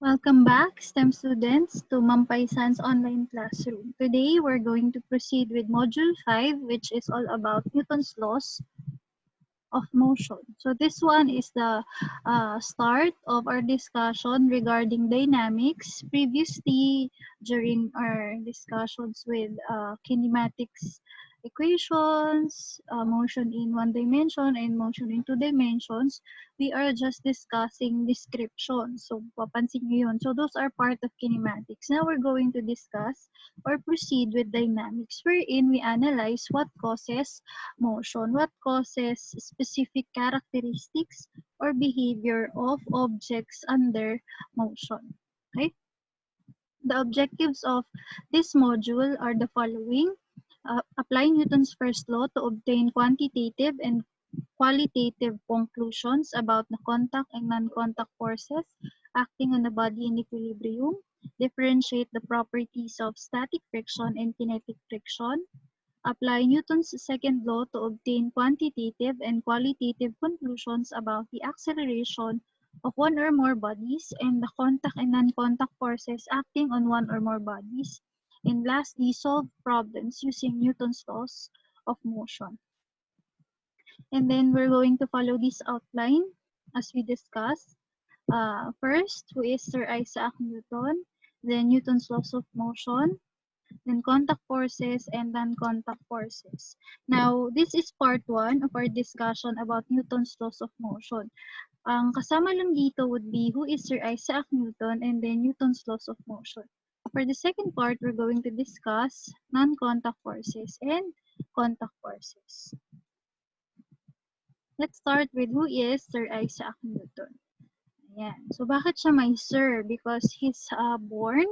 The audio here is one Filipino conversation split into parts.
Welcome back, STEM students, to Mampaisan's online classroom. Today, we're going to proceed with Module 5, which is all about Newton's laws of motion. So this one is the start of our discussion regarding dynamics. Previously, during our discussions with kinematics equations, motion in one dimension and motion in two dimensions, we are just discussing description. So papansin nyo yun. So those are part of kinematics. Now we're going to discuss or proceed with dynamics, wherein we analyze what causes motion, what causes specific characteristics or behavior of objects under motion. Okay? The objectives of this module are the following. Apply Newton's first law to obtain quantitative and qualitative conclusions about the contact and non-contact forces acting on the body in equilibrium. Differentiate the properties of static friction and kinetic friction. Apply Newton's second law to obtain quantitative and qualitative conclusions about the acceleration of one or more bodies and the contact and non-contact forces acting on one or more bodies. And lastly, solve problems using Newton's laws of motion. And then we're going to follow this outline as we discuss. First, who is Sir Isaac Newton? Then Newton's laws of motion, then contact forces, and non-contact forces. Now, this is part 1 of our discussion about Newton's laws of motion. Ang kasama lang dito would be who is Sir Isaac Newton and then Newton's laws of motion. For the second part, we're going to discuss non-contact forces and contact forces. Let's start with who is Sir Isaac Newton. Ayan. So, bakit siya may sir? Because he's born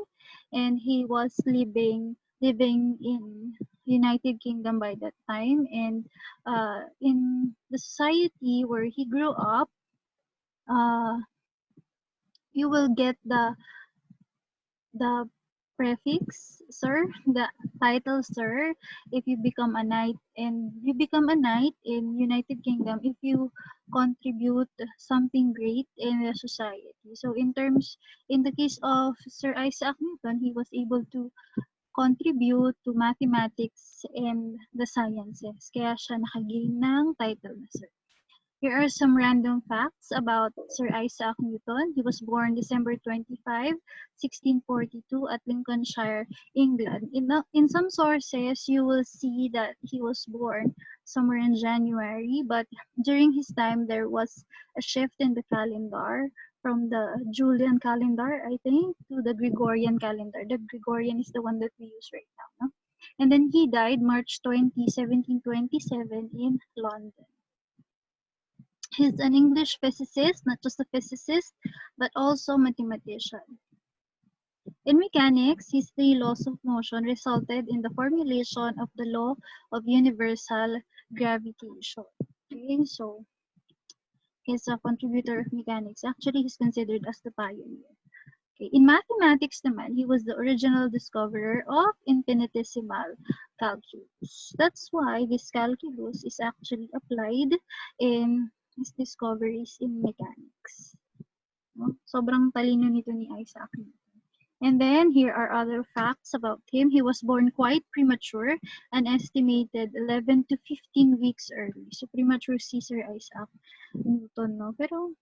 and he was living in United Kingdom by that time, and in the society where he grew up, uh, you will get the prefix sir, the title sir, if you become a knight, and you become a knight in United Kingdom if you contribute something great in the society. So in the case of Sir Isaac Newton, he was able to contribute to mathematics and the sciences, kaya siya nakagain ng title na sir. Here are some random facts about Sir Isaac Newton. He was born December 25, 1642 at Lincolnshire, England. In some sources, you will see that he was born somewhere in January, but during his time, there was a shift in the calendar from the Julian calendar, I think, to the Gregorian calendar. The Gregorian is the one that we use right now. No? And then he died March 20, 1727 in London. He's an English physicist, not just a physicist, but also mathematician. In mechanics, his three laws of motion resulted in the formulation of the law of universal gravitation. Okay, so he's a contributor of mechanics. Actually, he's considered as the pioneer. Okay. In mathematics naman, he was the original discoverer of infinitesimal calculus. That's why this calculus is actually applied in his discoveries in mechanics. No? Sobrang talino nito ni Isaac Newton. And then, here are other facts about him. He was born quite premature, an estimated 11 to 15 weeks early. So, premature si Sir Isaac Newton, no? Pero,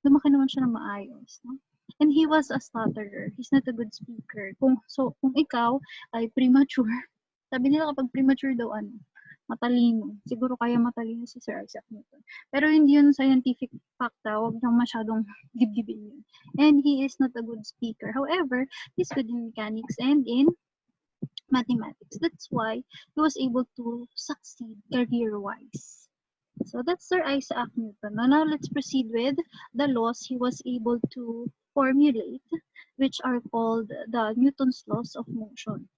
lumaki naman siya na maayos, no? And he was a stutterer. He's not a good speaker. Kung ikaw ay premature, sabi nila kapag premature daw matalino. Siguro kaya matalino si Sir Isaac Newton. Pero hindi yun scientific fact, huwag nang masyadong dibdibin yun. And he is not a good speaker. However, he's good in mechanics and in mathematics. That's why he was able to succeed career-wise. So that's Sir Isaac Newton. Now let's proceed with the laws he was able to formulate, which are called the Newton's laws of motion.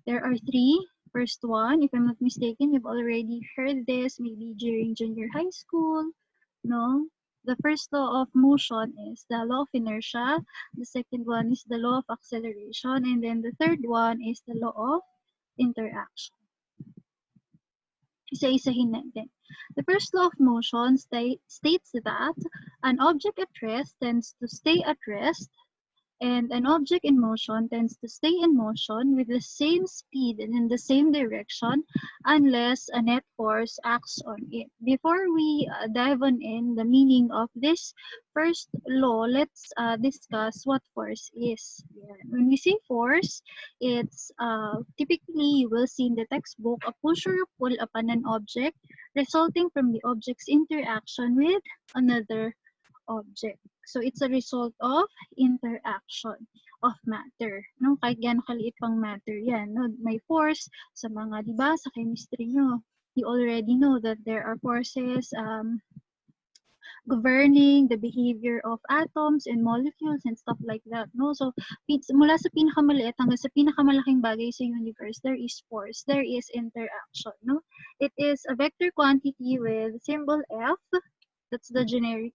There are three. First one, if I'm not mistaken, you've already heard this maybe during junior high school. No? The first law of motion is the law of inertia. The second one is the law of acceleration. And then the third one is the law of interaction. Isa-isahin natin. The first law of motion states that an object at rest tends to stay at rest, and an object in motion tends to stay in motion with the same speed and in the same direction unless a net force acts on it. Before we dive on in the meaning of this first law, let's discuss what force is. Yeah. When we say force, it's typically you will see in the textbook a push or a pull upon an object resulting from the object's interaction with another object. So it's a result of interaction of matter. No, kahit gaano kaliit pang matter yan, no, may force sa mga, di ba, sa chemistry nyo. You already know that there are forces governing the behavior of atoms and molecules and stuff like that, no? So mula sa pinakamaliit hanggang sa pinakamalaking bagay sa universe, there is force, there is interaction, no? It is a vector quantity with symbol F. That's the generic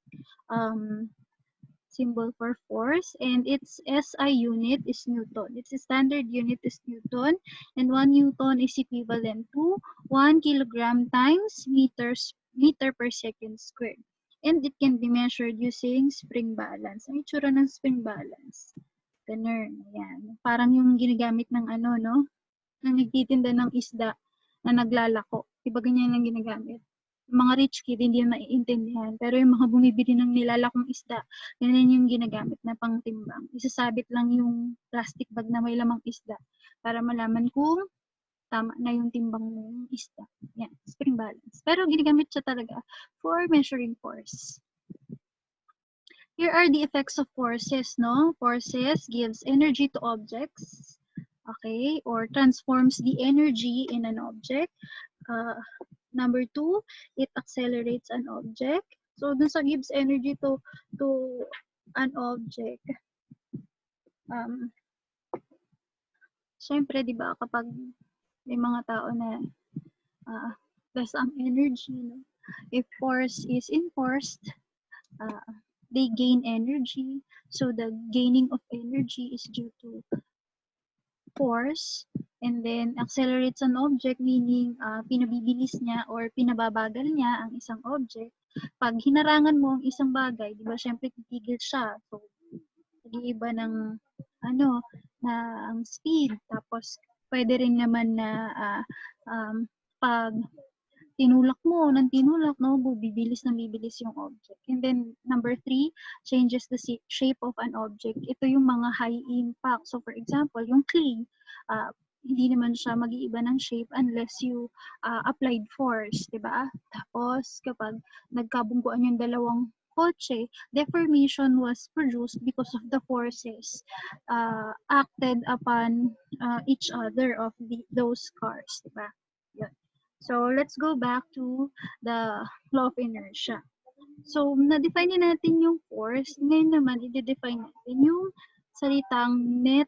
symbol for force, and its SI unit is Newton. Its standard unit is Newton, and 1 Newton is equivalent to 1 kilogram times meter per second squared. And it can be measured using spring balance. Ang itsura ng spring balance. Ganun, ayan. Parang yung ginagamit ng ano, no? Na nagtitinda ng isda na naglalako. Diba ganyan lang ginagamit? Mga rich kid, hindi yun maiintindihan. Pero yung mga bumibili ng nilalakong isda, ganyan yung ginagamit na pangtimbang. Isasabit lang yung plastic bag na may lamang isda para malaman kung tama na yung timbang ng isda. Yan, spring balance. Pero ginagamit siya talaga for measuring force. Here are the effects of forces, no? Forces gives energy to objects, okay, or transforms the energy in an object. Number 2, it accelerates an object. So, dun sa gives energy to an object, syempre, di ba, kapag may mga tao na less ang energy, no? If force is enforced, they gain energy. So, the gaining of energy is due to force, and then accelerates an object, meaning pinabibilis niya or pinababagal niya ang isang object. Pag hinarangan mo ang isang bagay, di ba, syempre titigil siya. So, nag-iiba ng na ang speed. Tapos, pwede rin naman na pag tinulak mo ng tinulak, no, bibilis na bibilis yung object. And then, number 3, changes the shape of an object. Ito yung mga high impact. So, for example, yung clay, hindi naman siya mag-iiba ng shape unless you applied force, di ba? Tapos, kapag nagkabungguan yung dalawang kotse, deformation was produced because of the forces acted upon each other of those cars, di ba? Yun. So, let's go back to the law of inertia. So, na-define na natin yung force. Ngayon naman, i-define natin yung salitang net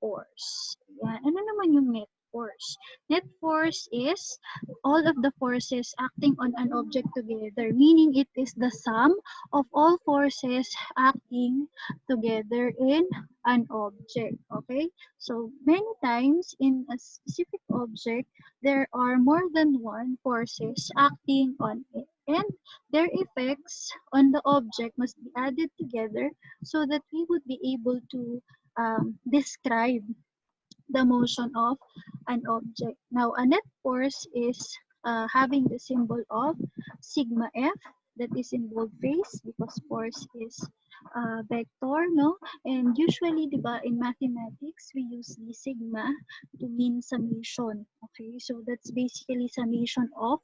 force. Yan. Ano naman yung net force? Net force is all of the forces acting on an object together, meaning it is the sum of all forces acting together in an object. Okay? So, many times in a specific object, there are more than one forces acting on it, and their effects on the object must be added together so that we would be able to describe the motion of an object. Now, a net force is having the symbol of sigma F, that is in boldface because force is vector, no? And usually, di ba, in mathematics, we use the sigma to mean summation. Okay, so that's basically summation of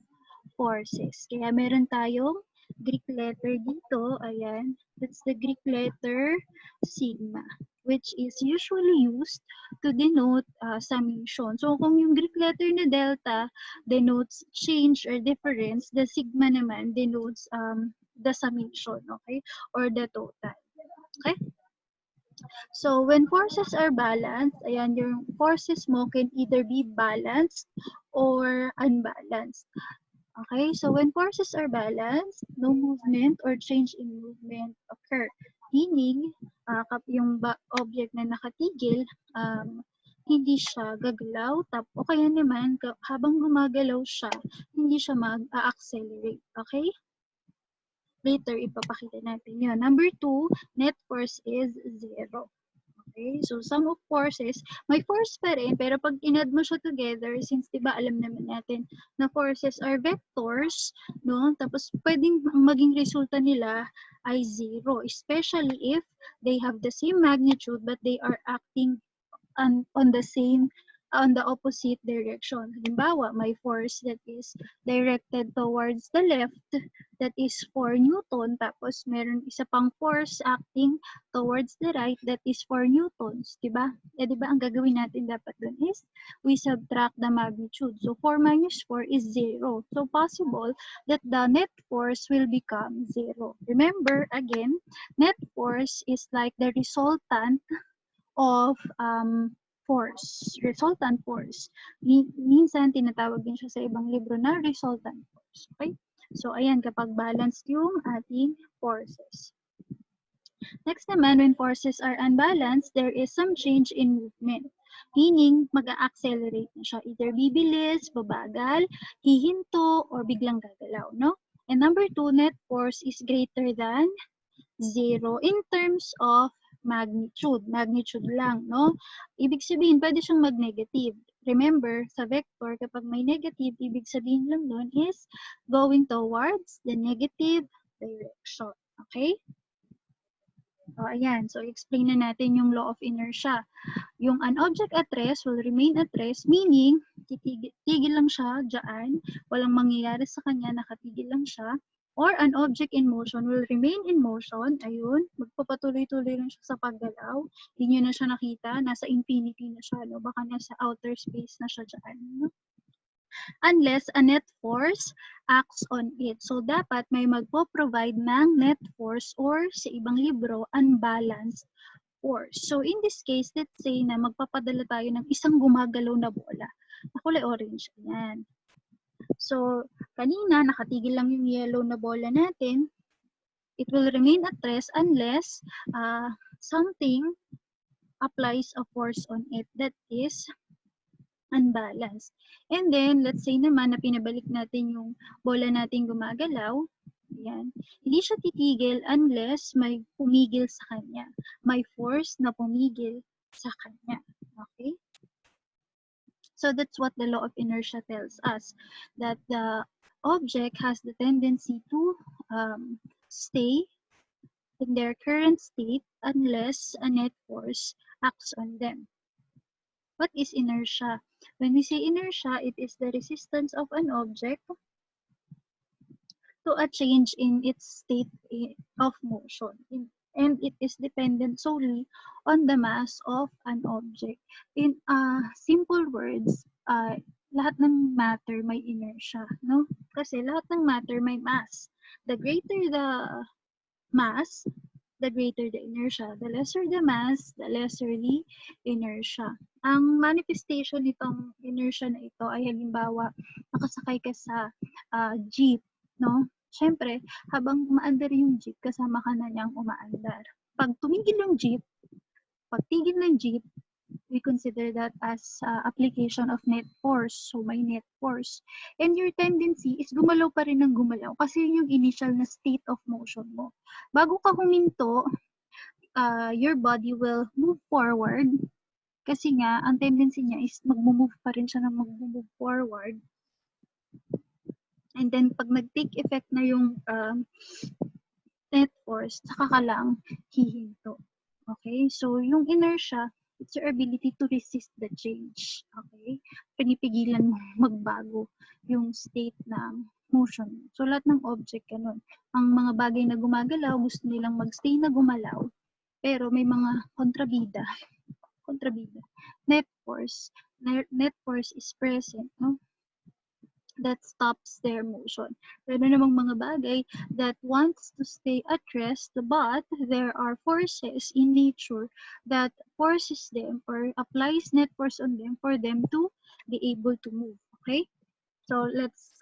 forces. Kaya meron tayong Greek letter dito, ayan, that's the Greek letter sigma, which is usually used to denote summation. So, kung yung Greek letter na delta denotes change or difference, the sigma naman denotes the summation, okay? Or the total. Okay? So, when forces are balanced, ayan, yung forces mo can either be balanced or unbalanced. Okay, so when forces are balanced, no movement or change in movement occur. Meaning, yung object na nakatigil, hindi siya gagalaw, o kaya naman habang gumagalaw siya, hindi siya mag-accelerate. Okay? Later, ipapakita natin yun. Number 2, net force is 0. Okay? So, sum of forces, may force pa rin, pero pag inad mo siya together, since diba alam naman natin na forces are vectors, no? Tapos, pwedeng maging resulta nila ay 0, especially if they have the same magnitude but they are acting on the opposite direction. Halimbawa, may force that is directed towards the left, that is 4 Newton, tapos meron isa pang force acting towards the right, that is 4 Newtons, diba? Diba ang gagawin natin dapat dun is we subtract the magnitude. So 4 minus 4 is 0. So possible that the net force will become 0. Remember, again, net force is like the resultant of force, resultant force. Minsan tinatawag din siya sa ibang libro na resultant force. Okay? So, ayan, kapag balanced yung ating forces. Next naman, when forces are unbalanced, there is some change in movement. Meaning, mag-a-accelerate na siya. Either bibilis, babagal, hihinto, or biglang gagalaw, no? And number 2, net force is greater than 0 in terms of magnitude. Magnitude lang, no? Ibig sabihin, pwede siyang mag-negative. Remember, sa vector, kapag may negative, ibig sabihin lang nun is going towards the negative direction. Okay? O, ayan. So, explain na natin yung law of inertia. Yung an object at rest will remain at rest, meaning, titigil lang siya dyan, walang mangyayari sa kanya, nakatigil lang siya. Or an object in motion will remain in motion, ayun, magpapatuloy-tuloy lang siya sa paggalaw. Hindi nyo na siya nakita, nasa infinity na siya, no? Baka nasa outer space na siya dyan. No? Unless a net force acts on it. So, dapat may magpo-provide ng net force or sa ibang libro, unbalanced force. So, in this case, let's say na magpapadala tayo ng isang gumagalaw na bola. Na kulay orange. Ayan. So, kanina, nakatigil lang yung yellow na bola natin. It will remain at rest unless something applies a force on it that is unbalanced. And then, let's say naman na pinabalik natin yung bola natin gumagalaw. Ayan. Hindi siya titigil unless may pumigil sa kanya. May force na pumigil sa kanya. Okay? So that's what the law of inertia tells us. That the object has the tendency to stay in their current state unless a net force acts on them. What is inertia? When we say inertia, it is the resistance of an object to a change in its state of motion. And it is dependent solely on the mass of an object. In simple words, lahat ng matter may inertia, no? Kasi lahat ng matter may mass. The greater the mass, the greater the inertia. The lesser the mass, the lesser the inertia. Ang manifestation nitong inertia na ito ay halimbawa, nakasakay ka sa jeep, no? Siyempre, habang umaandar yung jeep, kasama ka na niyang umaandar. Pag tumigil yung jeep, pag tigil ng jeep, we consider that as application of net force. So, may net force. And your tendency is gumalaw pa rin ng gumalaw kasi yun yung initial na state of motion mo. Bago ka huminto, your body will move forward kasi nga, ang tendency niya is mag-move pa rin siya na mag-move forward. And then, pag nag-take effect na yung net force, saka ka lang hihinto. Okay? So, yung inertia, it's your ability to resist the change. Okay? Pinipigilan mo magbago yung state ng motion. So, lahat ng object, ganun. Ang mga bagay na gumagalaw, gusto nilang magstay na gumalaw. Pero may mga kontrabida. Net force. Net force is present, no? That stops their motion. Meron namang mga bagay that wants to stay at rest, but there are forces in nature that forces them or applies net force on them for them to be able to move. Okay? So let's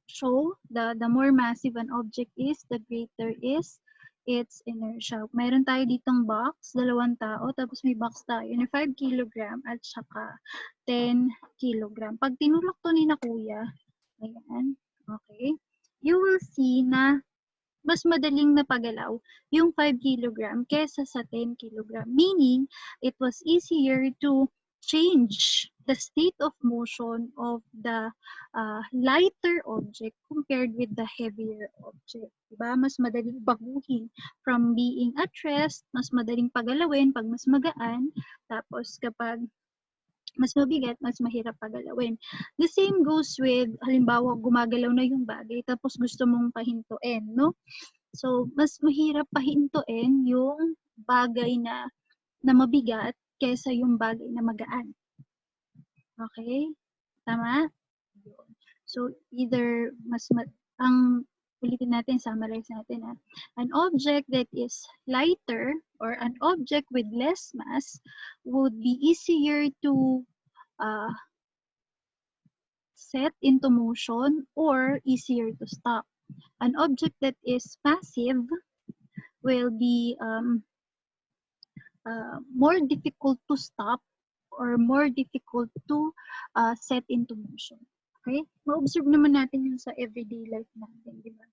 show the more massive an object is, the greater is its inertia. Mayroon tayo ditong box, dalawang tao, tapos may box tayo na 5 kilogram at saka 10 kilogram. Pag tinulak to ni na kuya, ayan, okay, you will see na mas madaling napagalaw yung 5 kilogram kesa sa 10 kilogram. Meaning, it was easier to change the state of motion of the lighter object compared with the heavier object. Diba? Mas madaling baguhin from being at rest, mas madaling pagalawin pag mas magaan, tapos kapag mas mabigat, mas mahirap pagalawin. The same goes with, halimbawa, gumagalaw na yung bagay, tapos gusto mong pahintuin, no? So, mas mahirap pahintuin yung bagay na mabigat kaysa yung bagay na magaan. Okay? Tama? So, either ulitin natin, summarize natin ha. An object that is lighter or an object with less mass would be easier to set into motion or easier to stop. An object that is passive will be more difficult to stop or more difficult to set into motion. Okay? Ma-observe naman natin yun sa everyday life natin, di ba?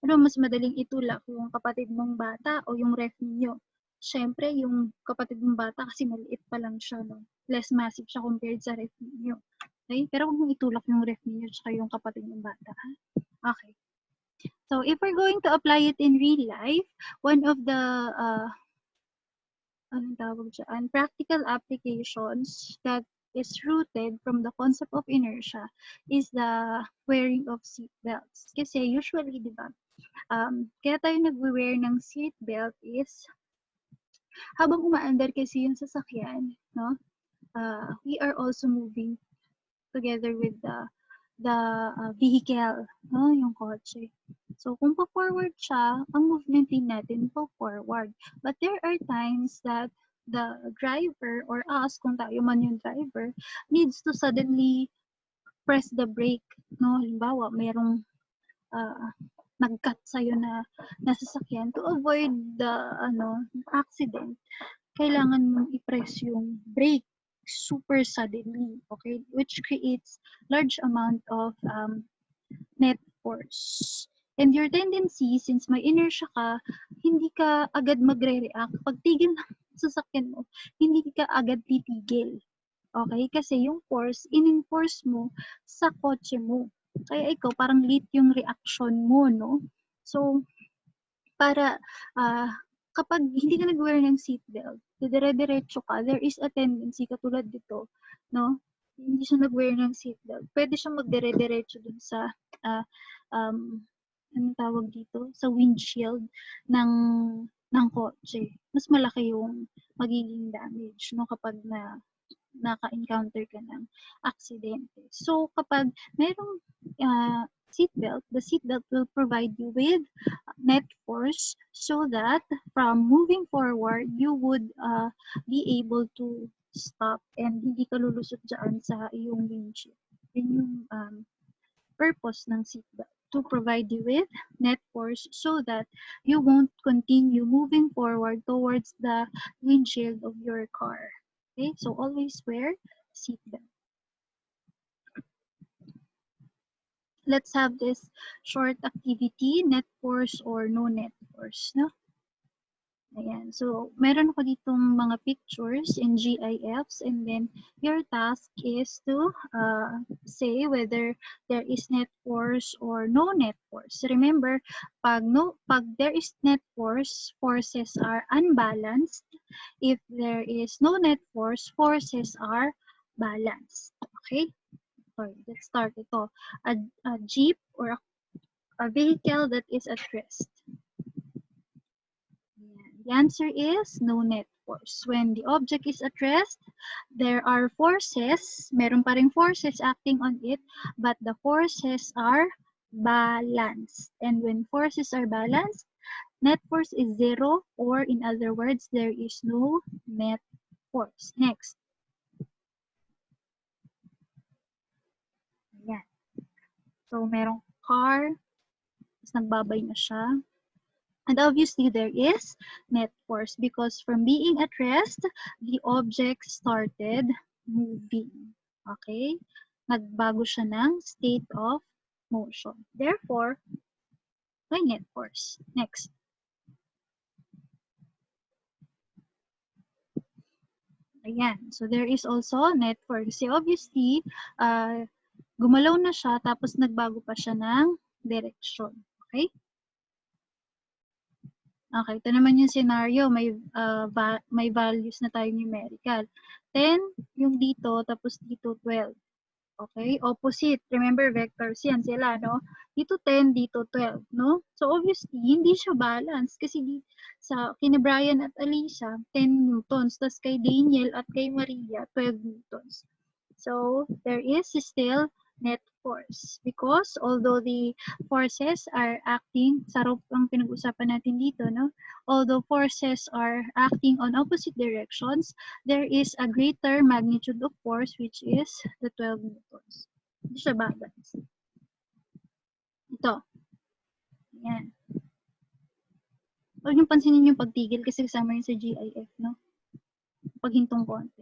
Ano mas madaling itulak, yung kapatid mong bata o yung ref ninyo? Siyempre, yung kapatid mong bata kasi maliit pa lang siya, no? Less massive siya compared sa ref ninyo. Okay? Pero huwag mong itulak yung ref ninyo at yung kapatid mong bata. Ha? Okay. So, if we're going to apply it in real life, one of the practical applications that is rooted from the concept of inertia is the wearing of seat belts. Kasi usually, di ba, kaya tayo nag-wear ng seat belt is habang umaandar kasi yung sasakyan, no, we are also moving together with the vehicle, no, yung kotse. So, kung pa-forward siya, ang movement din natin pa-forward. But there are times that the driver or us, kung tayo man yung driver, needs to suddenly press the brake. No? Halimbawa, merong nag-cut sa'yo na nasasakyan to avoid the accident. Kailangan mong i-press yung brake super suddenly, okay? Which creates large amount of net force. And your tendency, since may inertia ka, hindi ka agad magre-react. Pag tigil ng sasakyan mo, hindi ka agad titigil. Okay? Kasi yung force, in-enforce mo sa kotse mo. Kaya ikaw, parang late yung reaction mo, no? So, para kapag hindi ka nag-wear ng seatbelt, dire-diretso ka, there is a tendency, katulad dito, no? Hindi siya nag-wear ng seatbelt. Pwede siyang magdire-diretso dun sa anong tawag dito? Sa windshield ng kotse. Mas malaki yung magiging damage, no, kapag naka-encounter ka ng aksidente. So, kapag merong seatbelt, the seatbelt will provide you with net force so that from moving forward, you would be able to stop and hindi ka lulusot dyan sa iyong windshield. Yun yung purpose ng seatbelt, to provide you with net force so that you won't continue moving forward towards the windshield of your car. Okay, so always wear seatbelt. Let's have this short activity, net force or no net force, no? Ayan. So, meron ako ditong mga pictures in GIFs, and then your task is to say whether there is net force or no net force. Remember, pag there is net force, forces are unbalanced. If there is no net force, forces are balanced. Okay? Sorry, let's start ito. A jeep or a vehicle that is at rest. The answer is no net force. When the object is at rest, there are forces, meron pa ring forces acting on it, but the forces are balanced. And when forces are balanced, net force is zero, or in other words, there is no net force. Next. Ayan. So, merong car, tapos nagbabay na siya. And obviously, there is net force because from being at rest, the object started moving. Okay? Nagbago siya ng state of motion. Therefore, may net force. Next. Ayan. So, there is also net force. Kasi obviously, gumalaw na siya tapos nagbago pa siya ng direction. Okay? Okay, ito naman yung scenario, may values na tayo numerical. 10, yung dito, tapos dito 12. Okay, opposite. Remember, vectors yan sila, no? Dito 10, dito 12, no? So, obviously, hindi siya balance kasi kina Brian at Alisa, 10 newtons. Tapos kay Daniel at kay Maria, 12 newtons. So, there is still net force because although the forces are acting, sarap ang pinag-usapan natin dito, no? Although forces are acting on opposite directions, there is a greater magnitude of force which is the 12 newtons. Hindi siya balance. Ito. Yan. Huwag niyong pansinin yung pagtigil kasi kasama yun sa GIF, no? Paghintong konti.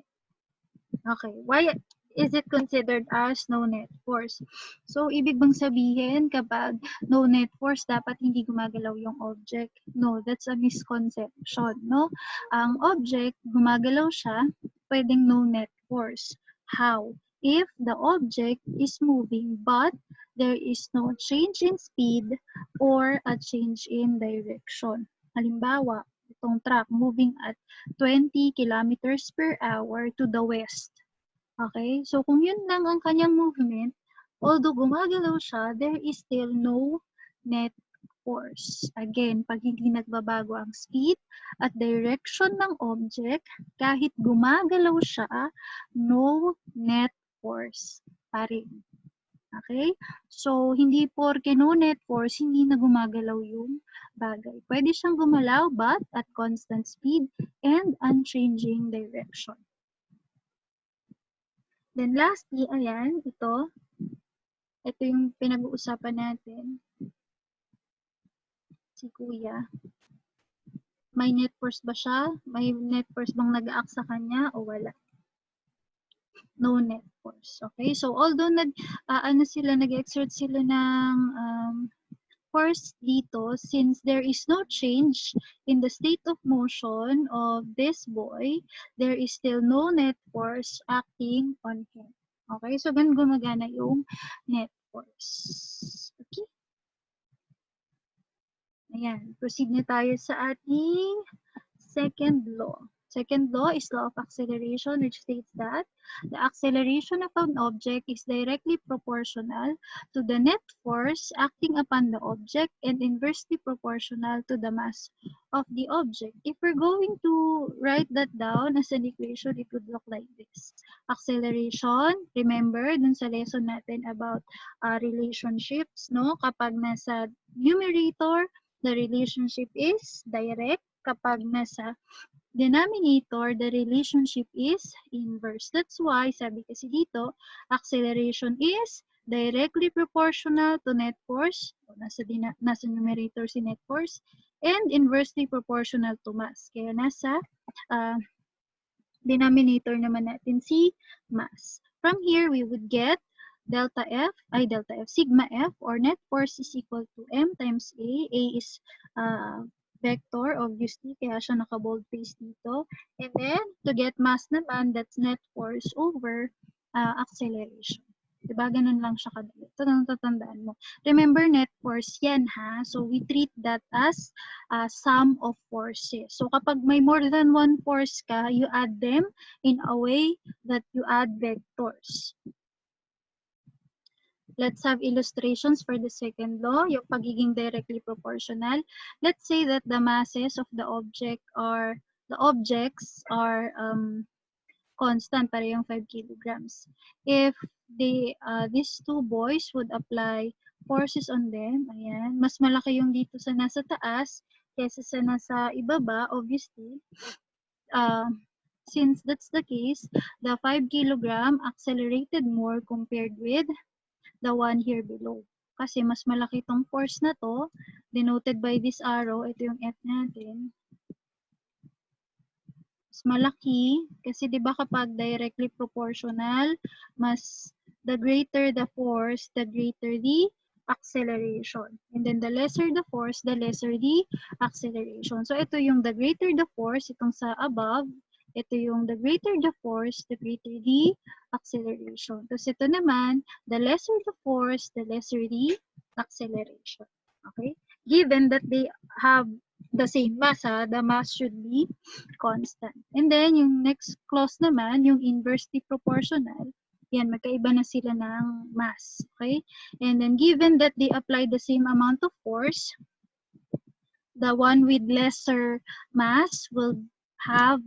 Okay. Why is it considered as no net force? So, ibig bang sabihin kapag no net force, dapat hindi gumagalaw yung object? No, that's a misconception, no? Ang object, gumagalaw siya, pwedeng no net force. How? If the object is moving but there is no change in speed or a change in direction. Halimbawa, itong truck moving at 20 kilometers per hour to the west. Okay? So, kung yun lang ang kanyang movement, although gumagalaw siya, there is still no net force. Again, pag hindi nagbabago ang speed at direction ng object, kahit gumagalaw siya, no net force pa rin. Okay? So, hindi porke no net force, hindi na gumagalaw yung bagay. Pwede siyang gumalaw but at constant speed and unchanging direction. Then lastly, ayan, ito yung pinag-uusapan natin. Si Kuya. May net force ba siya? May net force bang nag-act sa kanya o wala? No net force. Okay? So, although nag-exert sila ng force dito, since there is no change in the state of motion of this boy, there is still no net force acting on him. Okay? So, ganun gumagana yung net force. Okay? Ayan. Proceed na tayo sa ating second law. Second law is law of acceleration, which states that the acceleration of an object is directly proportional to the net force acting upon the object and inversely proportional to the mass of the object. If we're going to write that down as an equation, it would look like this. Acceleration, remember dun sa lesson natin about relationships, no? Kapag nasa numerator, the relationship is direct. Kapag nasa denominator, the relationship is inverse. That's why, sabi kasi dito, acceleration is directly proportional to net force, nasa numerator si net force, and inversely proportional to mass. Kaya nasa denominator naman natin si mass. From here, we would get sigma F, or net force is equal to M times A. A is vector, obviously, kaya siya naka-bold face dito. And then, to get mass naman, that's net force over acceleration. Diba? Ganun lang siya kadali. Ito lang tatandaan mo. Remember, net force yan, ha? So, we treat that as sum of forces. So, kapag may more than one force ka, you add them in a way that you add vectors. Let's have illustrations for the second law, yung pagiging directly proportional. Let's say that the masses of the objects are constant, para yung 5 kilograms. If these two boys would apply forces on them, ayan, mas malaki yung dito sa nasa taas kaysa sa nasa ibaba, obviously. Since that's the case, the 5 kilogram accelerated more compared with the one here below. Kasi mas malaki itong force na to, denoted by this arrow, ito yung F natin. Mas malaki, kasi di ba kapag directly proportional, mas the greater the force, the greater the acceleration. And then the lesser the force, the lesser the acceleration. So ito yung the greater the force, itong sa above, ito yung the greater the force, the greater the acceleration. Tapos ito naman, the lesser the force, the lesser the acceleration. Okay? Given that they have the same mass, the mass should be constant. And then, yung next clause naman, yung inversely proportional, yan, magkaiba na sila ng mass. Okay? And then, given that they apply the same amount of force, the one with lesser mass will have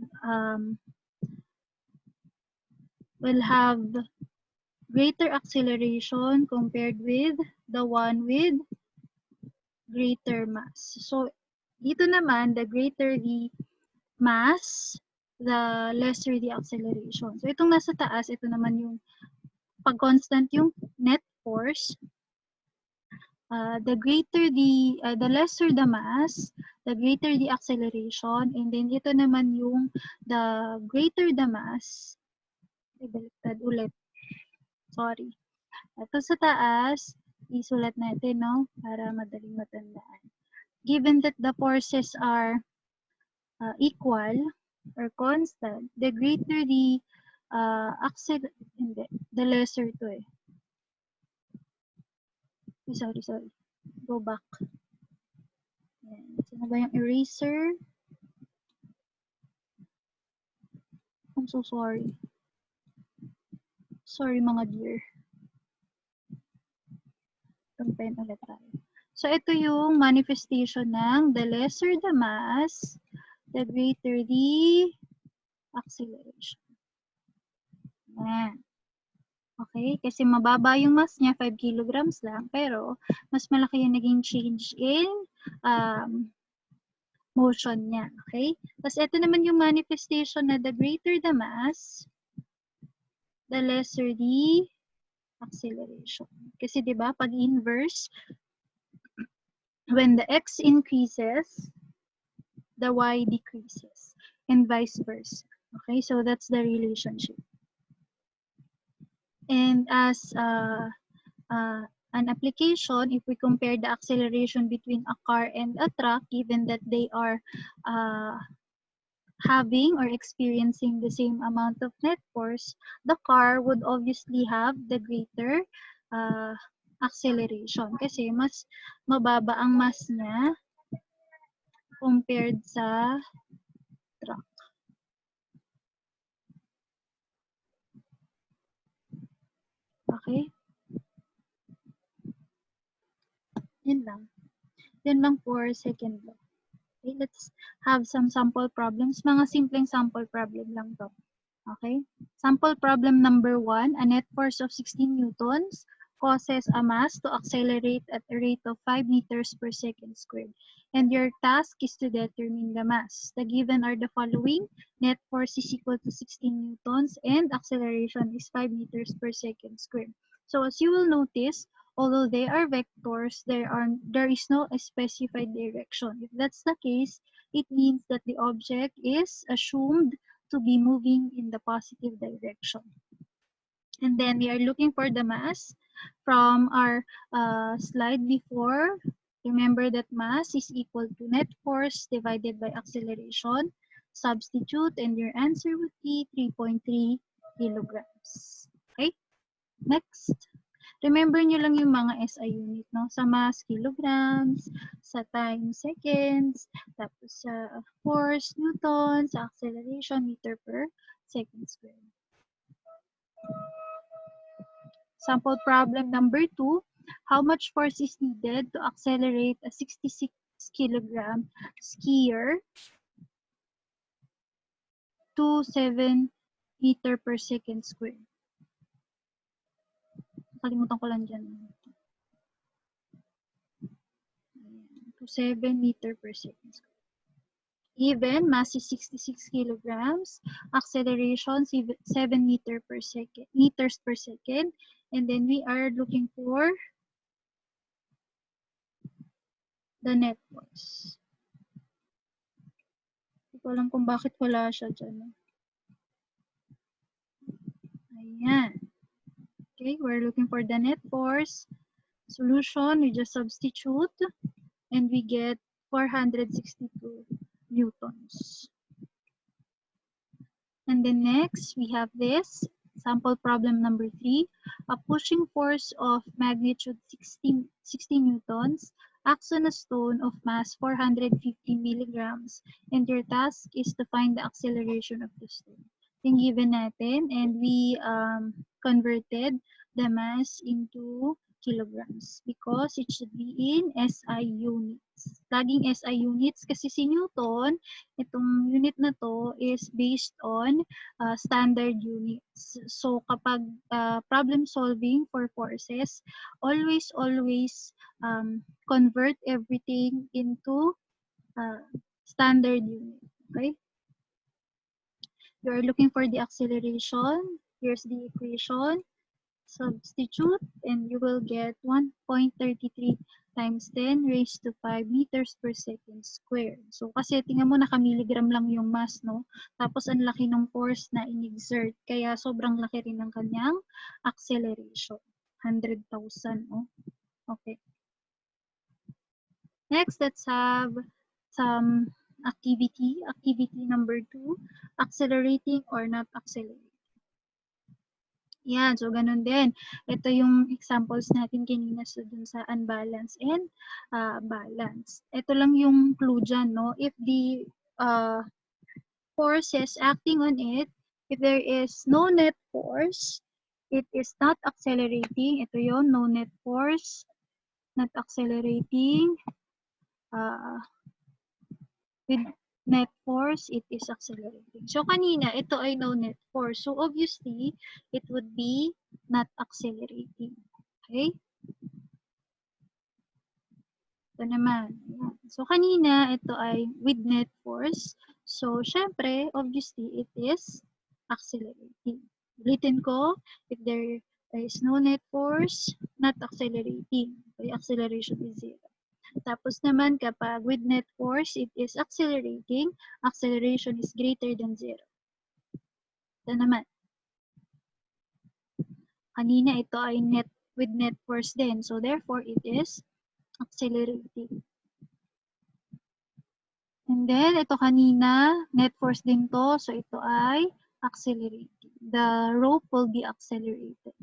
greater acceleration compared with the one with greater mass. So, dito naman, the greater the mass, the lesser the acceleration. So, itong nasa taas, ito naman yung pag constant yung net force, the lesser the mass, the greater the acceleration, and then ito naman yung the greater the mass, baliktad ulit, sorry. Ito sa taas, isulat natin, no, para madaling matandaan. Given that the forces are equal or constant, the greater the the lesser to eh. Sorry. Go back. Ayan. Saan ba yung eraser? I'm so sorry. Sorry mga dear. Itong pen ulit tayo. So, ito yung manifestation ng the lesser the mass, the greater the acceleration. Ayan. Okay? Kasi mababa yung mass niya, 5 kilograms lang, pero mas malaki yung naging change in motion niya. Okay? Tapos ito naman yung manifestation na the greater the mass, the lesser the acceleration. Kasi 'di ba pag inverse, when the x increases, the y decreases, and vice versa. Okay? So that's the relationship. And as an application, if we compare the acceleration between a car and a truck, given that they are having or experiencing the same amount of net force, the car would obviously have the greater acceleration kasi mas mababa ang mass niya compared sa truck. Okay? Yun lang. Yun lang for second law. Okay, let's have some sample problems. Mga simpleng sample problem lang to. Okay? Sample problem number 1, a net force of 16 newtons causes a mass to accelerate at a rate of 5 meters per second squared. And your task is to determine the mass. The given are the following. Net force is equal to 16 newtons and acceleration is 5 meters per second squared. So as you will notice, although they are vectors, there is no specified direction. If that's the case, it means that the object is assumed to be moving in the positive direction. And then we are looking for the mass from our slide before. Remember that mass is equal to net force divided by acceleration. Substitute and your answer would be 3.3 kilograms. Okay? Next. Remember nyo lang yung mga SI unit, no? Sa mass, kilograms, sa time, seconds, tapos sa force, newtons, sa acceleration, meter per second squared. Sample problem number 2. How much force is needed to accelerate a 66 kilogram skier to 7 meter per second squared? Kalimutan ko lang dyan. To 7 meter per second squared. Given, mass is 66 kilograms, acceleration 7 meters per second, and then we are looking for the net force. Hindi ko alam kung bakit wala siya dyan. Ayan. Okay, we're looking for the net force. Solution, we just substitute and we get 462 newtons. And then next, we have this sample problem number 3. A pushing force of magnitude 16 newtons acts on a stone of mass 450 milligrams, and your task is to find the acceleration of the stone. Yung given natin, and we converted the mass into kilograms because it should be in SI units. Laging SI units kasi si Newton, itong unit na to is based on standard units. So kapag problem solving for forces, always convert everything into standard unit. Okay? You are looking for the acceleration. Here's the equation. Substitute and you will get 1.33 times 10 raised to 5 meters per second squared. So kasi tingnan mo naka-milligram lang yung mass, no? Tapos ang laki ng force na in-exert. Kaya sobrang laki rin ng kanyang acceleration. 100,000, no? Okay. Next, let's have some activity. Activity number 2, accelerating or not accelerating. Yan, so ganun din. Ito yung examples natin kanina dun sa unbalance and balance. Ito lang yung clue dyan, no? If the forces acting on it, if there is no net force, it is not accelerating. Ito yun, no net force, not accelerating. With net force, it is accelerating. So, kanina, ito ay no net force. So, obviously, it would be not accelerating. Okay? Ito naman. So, kanina, ito ay with net force. So, syempre, obviously, it is accelerating. Ulitin ko, if there is no net force, not accelerating. Okay, acceleration is 0. Tapos naman kapag with net force, it is accelerating. Acceleration is greater than 0. Ito naman. Kanina ito ay with net force din. So therefore, it is accelerating. And then, ito kanina, net force din to. So ito ay accelerating. The rope will be accelerated.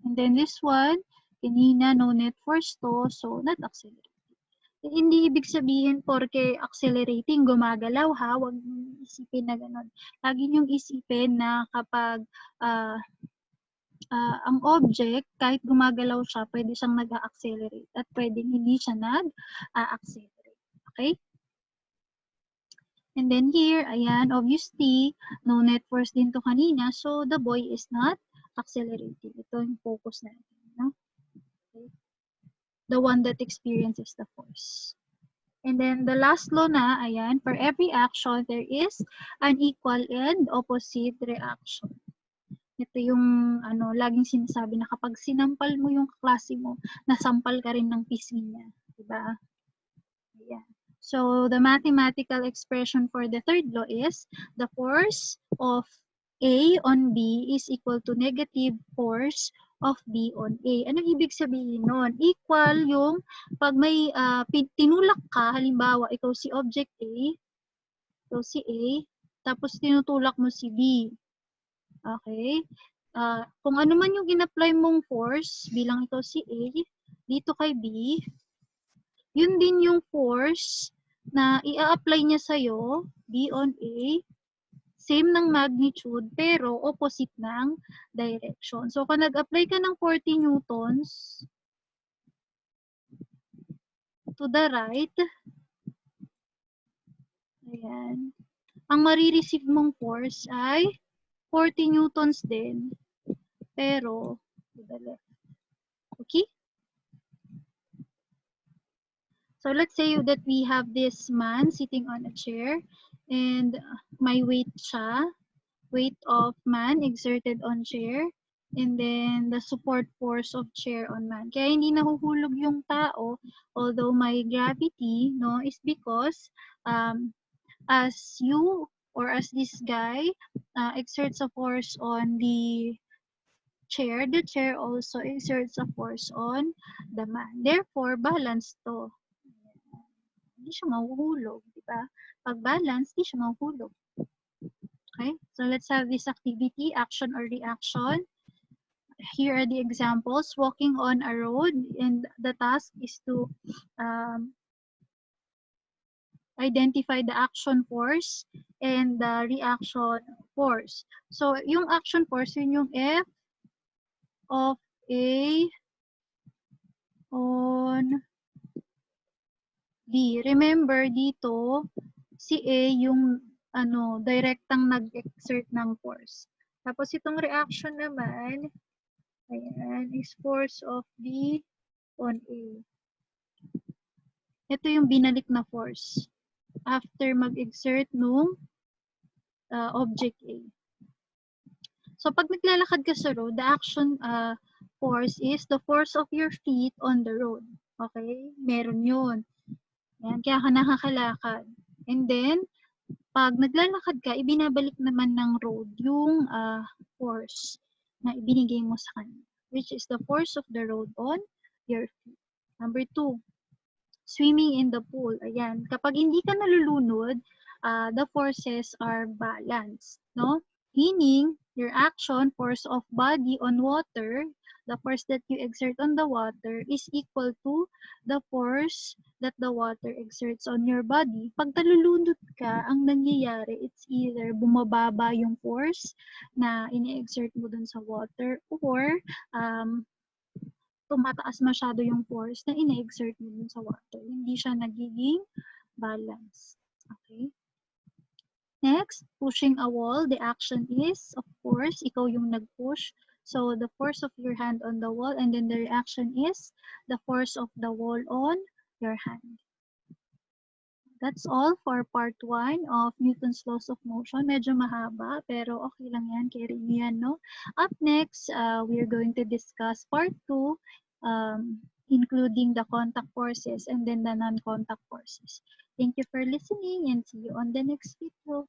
And then this one, kanina no net force to, so not accelerating. Hindi ibig sabihin porke accelerating, gumagalaw ha, huwag isipin na gano'n. Lagi niyong isipin na kapag ang object, kahit gumagalaw siya, pwede siyang nag-accelerate at pwede hindi siya nag-accelerate. Okay? And then here, ayan, obviously, no net force din to kanina, so the boy is not accelerating. Ito yung focus natin. No? Okay? The one that experiences the force. And then the last law na, ayan, for every action, there is an equal and opposite reaction. Ito yung laging sinasabi na kapag sinampal mo yung kaklase mo, nasampal ka rin ng pisngi niya. Diba? Ayan. So the mathematical expression for the third law is the force of A on B is equal to negative force of B on A. Ano ibig sabihin nun? Equal yung pag may tinulak ka, halimbawa ikaw si object A, ikaw si A, tapos tinutulak mo si B. Okay? Kung ano man yung in-apply mong force bilang ikaw si A, dito kay B, yun din yung force na i-apply niya sa'yo, B on A, same ng magnitude, pero opposite ng direction. So, kung nag-apply ka ng 40 newtons to the right, ayan, ang marireceive mong force ay 40 newtons din, pero to the left. Okay? So, let's say that we have this man sitting on a chair, and my weight siya, weight of man exerted on chair and then the support force of chair on man. Kaya hindi nahuhulog yung tao, although may gravity, no, is because as you or as this guy exerts a force on the chair also exerts a force on the man. Therefore, balance to. Hindi siya mahuhulog, di ba? Pag balance, hindi siya mahuhulog. Okay? So let's have this activity, action or reaction. Here are the examples. Walking on a road, and the task is to um, identify the action force and the reaction force. So, yung action force, yun yung F of A on B. Remember, dito, si A yung direktang nag-exert ng force. Tapos, itong reaction naman, ayan, is force of B on A. Ito yung binalik na force after mag-exert nung object A. So, pag naglalakad ka sa road, the action force is the force of your feet on the road. Okay? Meron yun. Yan, kaya ka nakakalakad. And then, pag naglalakad ka, ibinabalik naman ng road yung force na ibinigay mo sa kanya, which is the force of the road on your feet. Number 2, swimming in the pool. Ayan, kapag hindi ka nalulunod, the forces are balanced, no? Meaning, your action, force of body on water, the force that you exert on the water is equal to the force that the water exerts on your body. Pag nalulunod ka, ang nangyayari, it's either bumababa yung force na ini-exert mo dun sa water or tumataas masyado yung force na ina-exert mo dun sa water. Hindi siya nagiging balance. Okay? Next, pushing a wall. The action is, of course, ikaw yung nag-push. So, the force of your hand on the wall, and then the reaction is the force of the wall on your hand. That's all for part 1 of Newton's laws of motion. Medyo mahaba, pero okay lang yan. Carry nyo yan, no? Up next, we're going to discuss part 2, including the contact forces and then the non-contact forces. Thank you for listening and see you on the next video.